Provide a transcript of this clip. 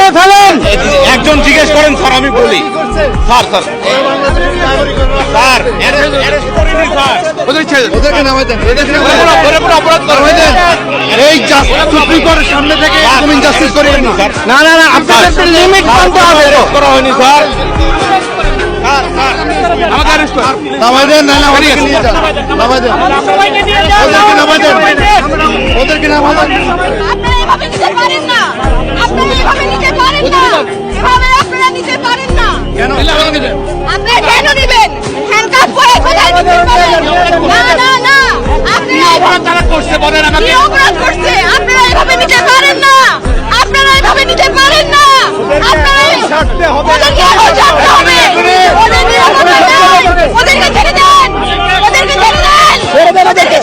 ধরে ফেলেন। একজন জিজ্ঞেস করেন স্যার, আমি বলি স্যার স্যার স্যার ওদেরকে নামাই দেন, এই সুপ্রিম কোর্টের সামনে থেকে এরকম ইনজাস্টিস করিয়েন না। না না না, আপনাদের লিমিট মানতে হবে। করা হয়নি স্যার। নামাই দেন, না না, ওদেরকে নিয়ে যান, নামাই দেন, ওদেরকে নামাই দেন, ওদেরকে নামাই দেন। আপনারা এভাবে নিতে পারেন না, আপনারা এভাবে নিতে পারেন না, এভাবে আপনারা নিতে পারেন না। আপনারা কেন দিবেন? হ্যান্ডকাপ করে কোথায় দিতে পারেন? না না না, আপনারা করছে বলেন কি অপরাধ করছে? আপনারা এভাবে নিতে পারেন না, আপনারা এভাবে নিতে পারেন না, আপনারা ওদেরকে এখন ছাড়তে হবে, ওদের নিরাপত্তা দেন, ওদেরকে ছেড়ে দেন, ওদেরকে ছেড়ে দেন, ওদেরকে